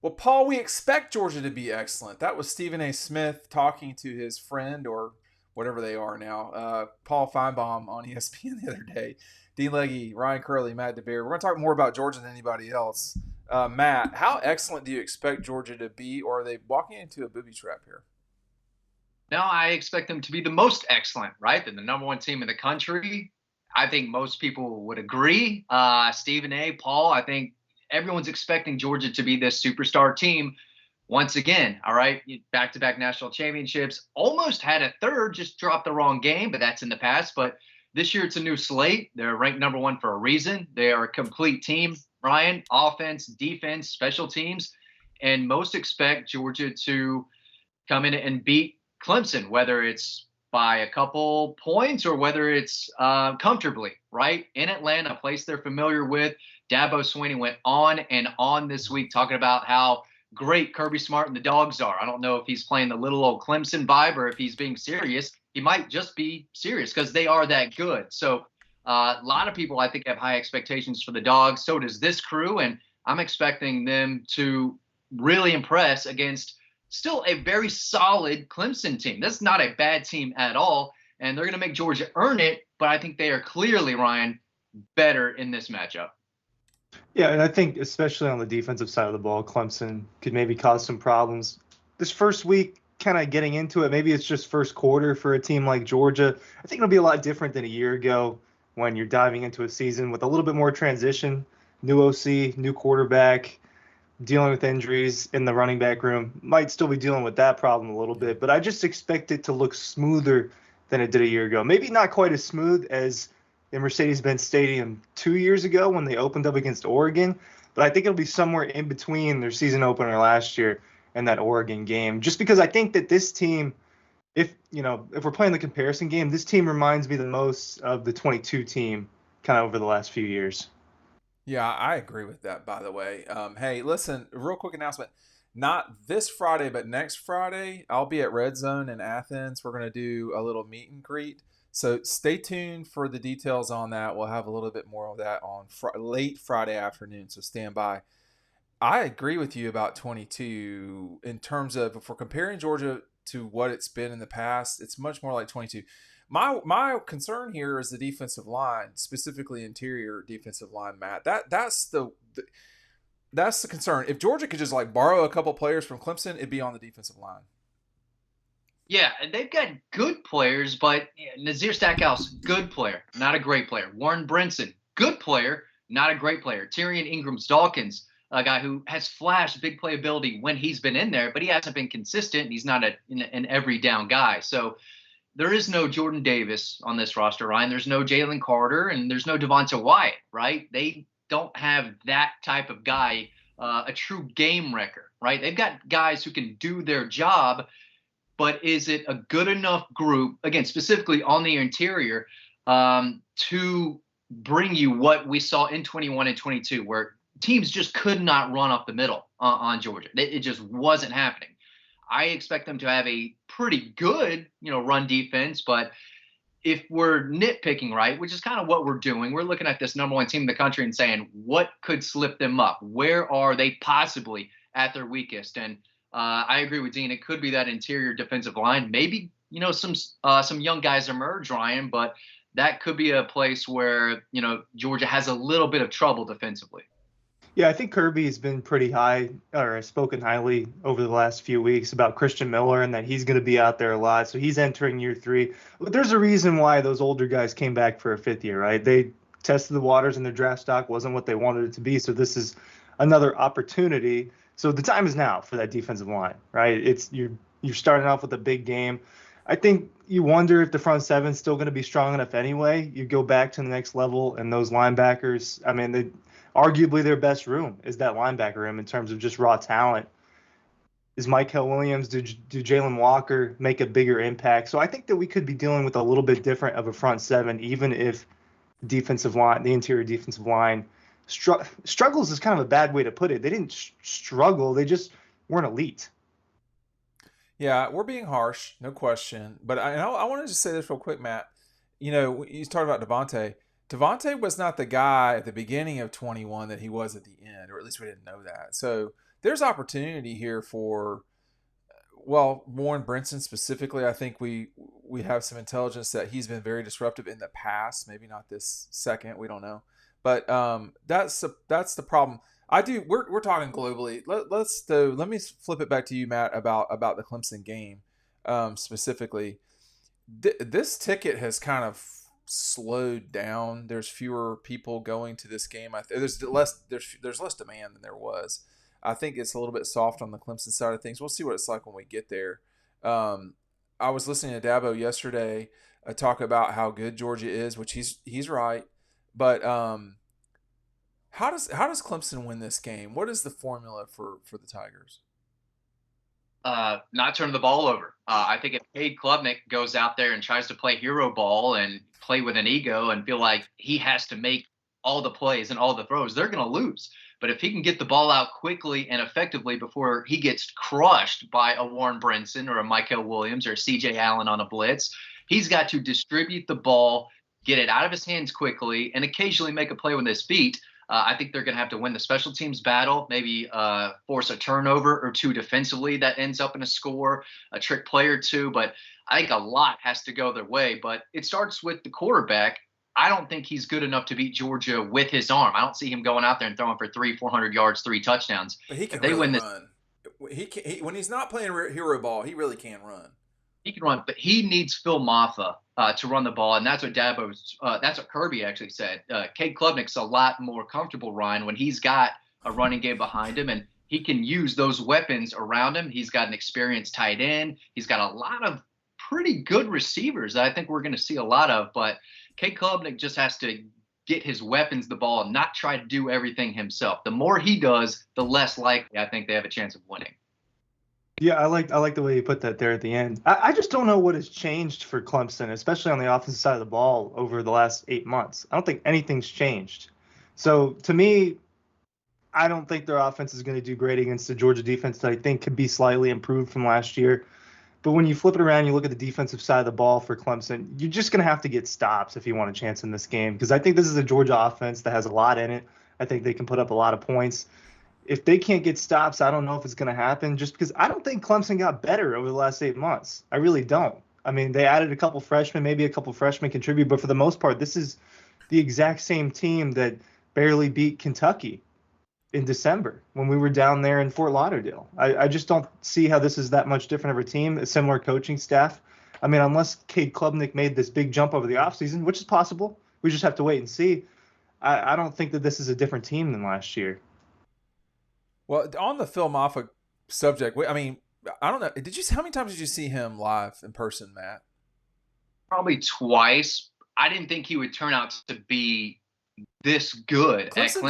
Well, Paul, we expect Georgia to be excellent. That was Stephen A. Smith talking to his friend or whatever they are now, Paul Feinbaum on ESPN the other day. Dean Legge, Ryan Curley, Matt DeBeer. We're going to talk more about Georgia than anybody else. Matt, how excellent do you expect Georgia to be, or are they walking into a booby trap here? No, I expect them to be the most excellent, right? They're the number one team in the country. I think most people would agree. Stephen A, Paul, I think everyone's expecting Georgia to be this superstar team once again. All right. Back to back national championships. Almost had a third, just dropped the wrong game, but that's in the past. But this year it's a new slate. They're ranked number one for a reason. They are a complete team, Ryan, offense, defense, special teams. And most expect Georgia to come in and beat Clemson, whether it's by a couple points or whether it's comfortably, right? In Atlanta, a place they're familiar with. Dabo Swinney went on and on this week talking about how great Kirby Smart and the Dogs are. I don't know if he's playing the little old Clemson vibe or if he's being serious. He might just be serious because they are that good. So a lot of people, I think, have high expectations for the Dogs. So does this crew. And I'm expecting them to really impress against still a very solid Clemson team. That's not a bad team at all. And they're going to make Georgia earn it. But I think they are clearly, Ryan, better in this matchup. Yeah, and I think especially on the defensive side of the ball, Clemson could maybe cause some problems. This first week, kind of getting into it, maybe it's just first quarter for a team like Georgia. I think it'll be a lot different than a year ago when you're diving into a season with a little bit more transition, new OC, new quarterback, dealing with injuries in the running back room. Might still be dealing with that problem a little bit, but I just expect it to look smoother than it did a year ago. Maybe not quite as smooth as in Mercedes-Benz Stadium 2 years ago when they opened up against Oregon, but I think it'll be somewhere in between their season opener last year and that Oregon game. Just because I think that this team, if we're playing the comparison game, this team reminds me the most of the 22 team kind of over the last few years. Yeah, I agree with that, by the way. Hey, listen, real quick announcement. Not this Friday, but next Friday, I'll be at Red Zone in Athens. We're going to do a little meet and greet. So stay tuned for the details on that. We'll have a little bit more of that on late Friday afternoon. So stand by. I agree with you about 22 in terms of if we're comparing Georgia to what it's been in the past, it's much more like 22. My concern here is the defensive line, specifically interior defensive line, Matt. That's the concern. If Georgia could just like borrow a couple players from Clemson, it'd be on the defensive line. Yeah, they've got good players, but Nazir Stackhouse, good player, not a great player. Warren Brinson, good player, not a great player. Tyrion Ingram's Dawkins, a guy who has flashed big playability when he's been in there, but he hasn't been consistent. He's not an every down guy. So there is no Jordan Davis on this roster, Ryan. There's no Jalen Carter, and there's no Devonta Wyatt, right? They don't have that type of guy, a true game wrecker, right? They've got guys who can do their job, but is it a good enough group, again, specifically on the interior, to bring you what we saw in 21 and 22, where teams just could not run up the middle on Georgia? It just wasn't happening. I expect them to have a pretty good, run defense, but if we're nitpicking, right, which is kind of what we're doing, we're looking at this number one team in the country and saying, what could slip them up? Where are they possibly at their weakest? And I agree with Dean. It could be that interior defensive line. Maybe, some young guys emerge, Ryan, but that could be a place where, Georgia has a little bit of trouble defensively. Yeah, I think Kirby has been pretty high or has spoken highly over the last few weeks about Christian Miller and that he's going to be out there a lot. So he's entering year three. But there's a reason why those older guys came back for a fifth year, right? They tested the waters and their draft stock wasn't what they wanted it to be. So this is another opportunity. So the time is now for that defensive line, right? You're starting off with a big game. I think you wonder if the front seven's still going to be strong enough anyway. You go back to the next level and those linebackers, I mean, arguably their best room is that linebacker room in terms of just raw talent. Is Michael Williams, do Jalen Walker make a bigger impact? So I think that we could be dealing with a little bit different of a front seven, even if defensive line, the interior defensive line, struggles is kind of a bad way to put it. They didn't struggle. They just weren't elite. Yeah, we're being harsh, no question. But I want to just say this real quick, Matt. You talked about Devontae. Devontae was not the guy at the beginning of 21 that he was at the end, or at least we didn't know that. So there's opportunity here for, well, Warren Brinson specifically. I think we have some intelligence that he's been very disruptive in the past. Maybe not this second. We don't know, but that's the problem. I do. We're talking globally. Let me flip it back to you, Matt, about the Clemson game specifically. This ticket has kind of slowed down. There's fewer people going to this game. There's less demand than there was. I think it's a little bit soft on the Clemson side of things. We'll see what it's like when we get there. I was listening to Dabo yesterday talk about how good Georgia is, which he's right. But how does Clemson win this game? What is the formula for the Tigers? Not turn the ball over. I think if Cade Klubnik goes out there and tries to play hero ball and play with an ego and feel like he has to make all the plays and all the throws, they're going to lose. But if he can get the ball out quickly and effectively before he gets crushed by a Warren Brinson or a Michael Williams or a C.J. Allen on a blitz, he's got to distribute the ball, get it out of his hands quickly, and occasionally make a play with his feet. I think they're going to have to win the special teams battle, maybe force a turnover or two defensively that ends up in a score, a trick play or two. But I think a lot has to go their way. But it starts with the quarterback. I don't think he's good enough to beat Georgia with his arm. I don't see him going out there and throwing for 300-400 yards, 3 touchdowns. But he can really run. When he's not playing hero ball, he really can run. He can run, but he needs Phil Maffa to run the ball, and that's what Kirby actually said. Cade Klubnik's a lot more comfortable, Ryan, when he's got a running game behind him, and he can use those weapons around him. He's got an experienced tight end. He's got a lot of pretty good receivers that I think we're going to see a lot of, but Cade Klubnik just has to get his weapons the ball and not try to do everything himself. The more he does, the less likely I think they have a chance of winning. Yeah, I like the way you put that there at the end. I just don't know what has changed for Clemson, especially on the offensive side of the ball over the last 8 months. I don't think anything's changed. So to me, I don't think their offense is going to do great against the Georgia defense that I think could be slightly improved from last year. But when you flip it around, you look at the defensive side of the ball for Clemson, you're just going to have to get stops if you want a chance in this game, because I think this is a Georgia offense that has a lot in it. I think they can put up a lot of points. If they can't get stops, I don't know if it's going to happen, just because I don't think Clemson got better over the last 8 months. I really don't. I mean, they added a couple freshmen, maybe a couple freshmen contribute, but for the most part, this is the exact same team that barely beat Kentucky in December when we were down there in Fort Lauderdale. I just don't see how this is that much different of a team, a similar coaching staff. I mean, unless Cade Klubnik made this big jump over the offseason, which is possible, we just have to wait and see. I don't think that this is a different team than last year. Well, on the Phil Maffa subject, I mean, I don't know. How many times did you see him live in person, Matt? Probably twice. I didn't think he would turn out to be this good. Clemson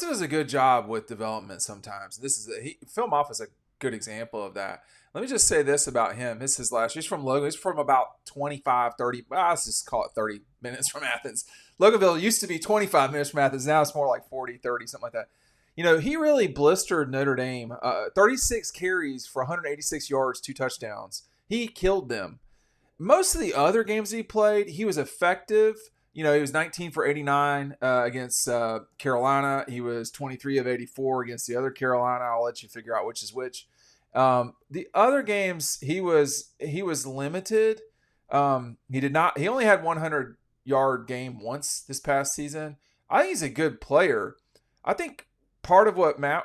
does a good job with development sometimes. Phil Maffa is a good example of that. Let me just say this about him. This is his last year. He's from Logan. He's from about 25, 30. Let's just call it 30 minutes from Athens. Loganville used to be 25 minutes from Athens. Now it's more like 40, 30, something like that. You know, he really blistered Notre Dame. 36 carries for 186 yards, 2 touchdowns. He killed them. Most of the other games he played, he was effective. You know, he was 19 for 89 against Carolina. He was 23 of 84 against the other Carolina. I'll let you figure out which is which. The other games, he was limited. He only had 100-yard game once this past season. I think he's a good player. I think part of what Ryan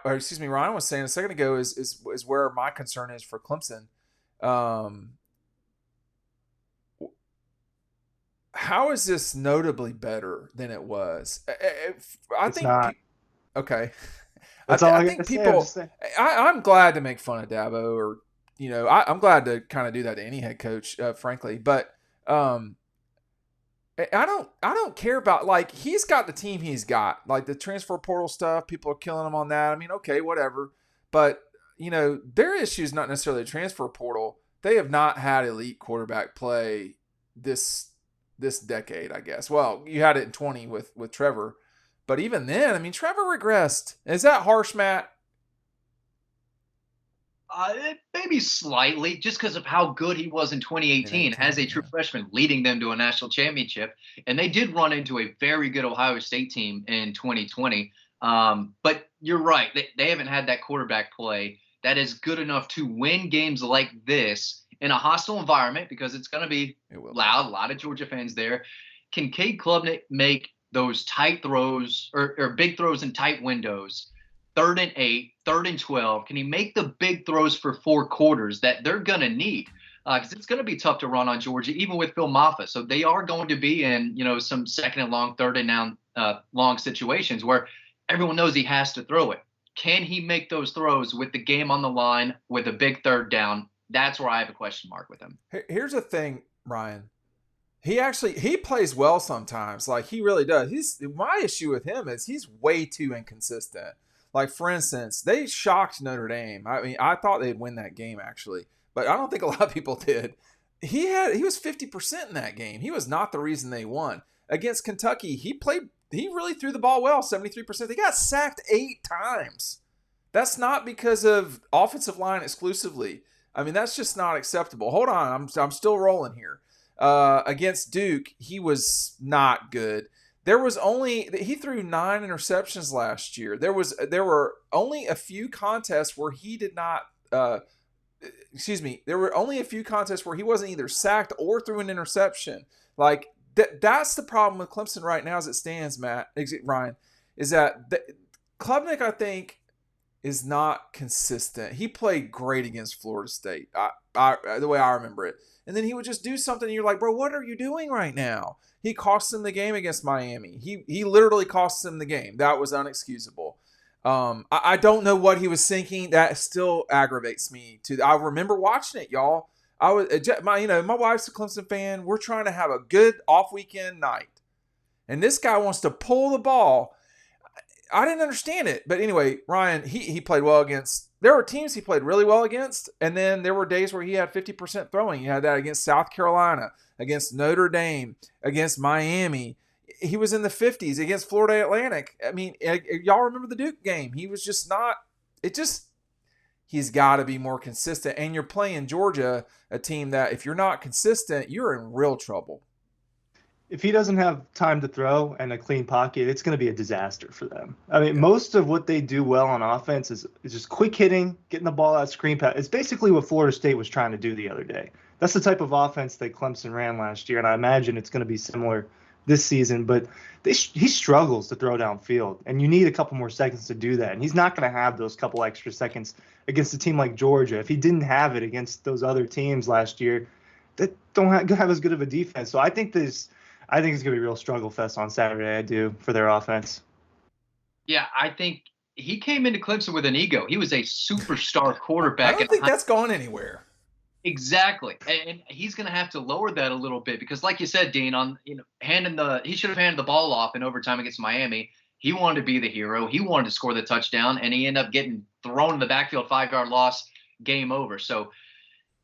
was saying a second ago is where my concern is for Clemson. How is this notably better than it was? I think not. Okay. That's all I think people. I'm glad to make fun of Dabo, or I'm glad to kind of do that to any head coach, frankly. But I don't care about, like, he's got the team he's got, like the transfer portal stuff. People are killing him on that. I mean, okay, whatever. But their issue is not necessarily the transfer portal. They have not had elite quarterback play this decade, I guess. Well, you had it in 20 with Trevor. But even then, I mean, Trevor regressed. Is that harsh, Matt? Maybe slightly, just because of how good he was in 2018 as a true freshman, leading them to a national championship. And they did run into a very good Ohio State team in 2020. But you're right. They haven't had that quarterback play that is good enough to win games like this in a hostile environment because it's going to be loud, a lot of Georgia fans there. Can Cade Klubnik make those tight throws or big throws in tight windows, 3rd and 8, 3rd and 12? Can he make the big throws for 4 quarters that they're going to need? Because it's going to be tough to run on Georgia, even with Phil Maffa. So they are going to be in, some 2nd and long, 3rd and down long situations where everyone knows he has to throw it. Can he make those throws with the game on the line with a big 3rd down? That's where I have a question mark with him. Here's the thing, Ryan. He plays well sometimes. Like, he really does. My issue with him is he's way too inconsistent. Like, for instance, they shocked Notre Dame. I mean, I thought they'd win that game, actually, but I don't think a lot of people did. He was 50% in that game. He was not the reason they won. Against Kentucky, he really threw the ball well, 73%. They got sacked 8 times. That's not because of offensive line exclusively. I mean, that's just not acceptable. Hold on, I'm still rolling here. Against Duke, he was not good. He threw 9 interceptions last year. There were only a few contests where he did not. There were only a few contests where he wasn't either sacked or threw an interception. Like, that's the problem with Clemson right now as it stands, Ryan, is that Klubnik, I think, is not consistent. He played great against Florida State, the way I remember it. And then he would just do something, and you're like, bro, what are you doing right now? He cost them the game against Miami. He literally cost them the game. That was unexcusable. I don't know what he was thinking. That still aggravates me. I remember watching it, y'all. My wife's a Clemson fan. We're trying to have a good off weekend night, and this guy wants to pull the ball. I didn't understand it, but anyway, Ryan, he played well against. There were teams he played really well against, and then there were days where he had 50% throwing. He had that against South Carolina, against Notre Dame, against Miami. He was in the 50s against Florida Atlantic. I mean, y'all remember the Duke game? He was just not. He's got to be more consistent. And you're playing Georgia, a team that if you're not consistent, you're in real trouble. If he doesn't have time to throw and a clean pocket, it's going to be a disaster for them. I mean, most of what they do well on offense is just quick hitting, getting the ball out, screen pass. It's basically what Florida State was trying to do the other day. That's the type of offense that Clemson ran last year, and I imagine it's going to be similar this season. But he struggles to throw downfield, and you need a couple more seconds to do that. And he's not going to have those couple extra seconds against a team like Georgia. If he didn't have it against those other teams last year that don't have as good of a defense. So I think it's going to be a real struggle fest on Saturday, I do, for their offense. Yeah, I think he came into Clemson with an ego. He was a superstar quarterback. I don't think that's going anywhere. Exactly. And he's going to have to lower that a little bit because, like you said, Dean, he should have handed the ball off in overtime against Miami. He wanted to be the hero. He wanted to score the touchdown, and he ended up getting thrown in the backfield, 5-yard loss, game over. So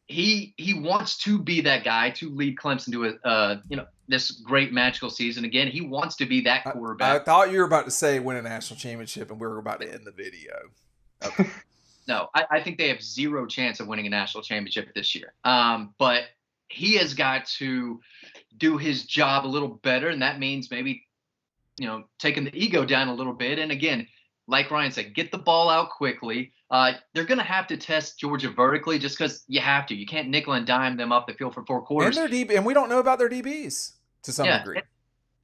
he wants to be that guy to lead Clemson to this great magical season again. He wants to be that quarterback. I thought you were about to say win a national championship, and we were about to end the video. Okay. No, I think they have zero chance of winning a national championship this year. But he has got to do his job a little better, and that means maybe taking the ego down a little bit. And again, like Ryan said, get the ball out quickly. They're going to have to test Georgia vertically just because you have to. You can't nickel and dime them up the field for 4 quarters. And we don't know about their DBs to some degree.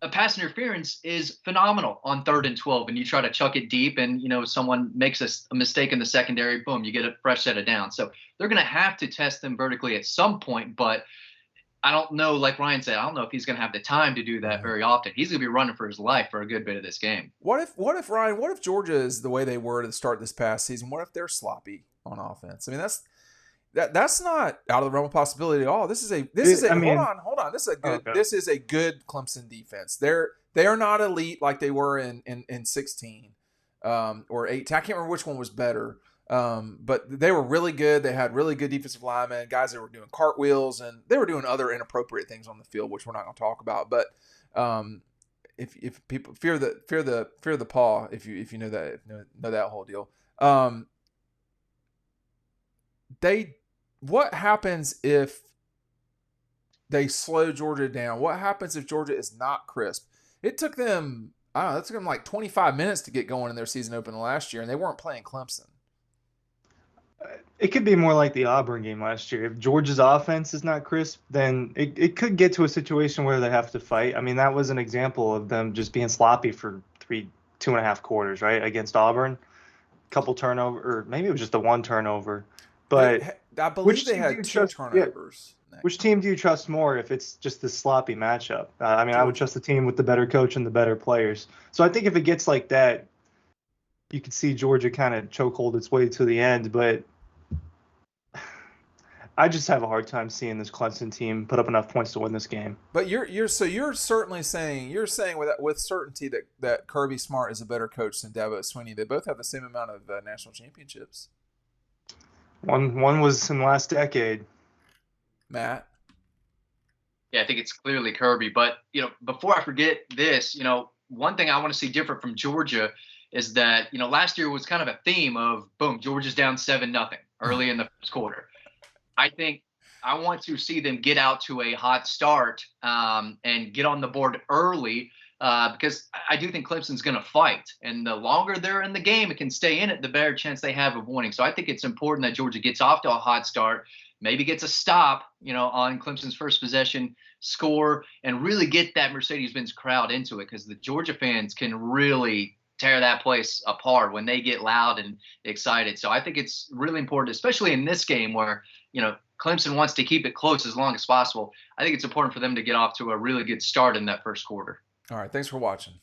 A pass interference is phenomenal on 3rd and 12, and you try to chuck it deep, and someone makes a mistake in the secondary, boom, you get a fresh set of downs. So they're going to have to test them vertically at some point, but I don't know, like Ryan said, I don't know if he's going to have the time to do that very often. He's going to be running for his life for a good bit of this game. What if Georgia is the way they were to start this past season? What if they're sloppy on offense? I mean, that's not out of the realm of possibility at all. Hold on. This is a good Clemson defense. They are not elite like they were in 16 or 18. I can't remember which one was better. But they were really good. They had really good defensive linemen, guys that were doing cartwheels, and they were doing other inappropriate things on the field, which we're not going to talk about. But if people fear the paw, if you know that whole deal, what happens if they slow Georgia down? What happens if Georgia is not crisp? It took them I don't know. That took them like 25 minutes to get going in their season opener last year, and they weren't playing Clemson. It could be more like the Auburn game last year. If Georgia's offense is not crisp, then it could get to a situation where they have to fight. I mean, that was an example of them just being sloppy for 2.5 quarters, right, against Auburn. Couple turnover, or maybe it was just the one turnover. But I believe which they team do had you two trust? Yeah, turnovers. which team do you trust more if it's just this sloppy matchup? I mean, I would Georgia. trust the team with the better coach and the better players. So I think if it gets like that, you could see Georgia kind of chokehold its way to the end. But I just have a hard time seeing this Clemson team put up enough points to win this game. But you're certainly saying with certainty that Kirby Smart is a better coach than Dabo Swinney. They both have the same amount of national championships. One was in the last decade. Matt. Yeah, I think it's clearly Kirby. But, before I forget this, one thing I want to see different from Georgia is that, last year was kind of a theme of, boom, Georgia's down 7-0 early in the first quarter. I think I want to see them get out to a hot start and get on the board early because I do think Clemson's going to fight. And the longer they're in the game, it can stay in it, the better chance they have of winning. So I think it's important that Georgia gets off to a hot start, maybe gets a stop, on Clemson's first possession, score, and really get that Mercedes-Benz crowd into it because the Georgia fans can really tear that place apart when they get loud and excited. So I think it's really important, especially in this game where, Clemson wants to keep it close as long as possible. I think it's important for them to get off to a really good start in that first quarter. All right. Thanks for watching.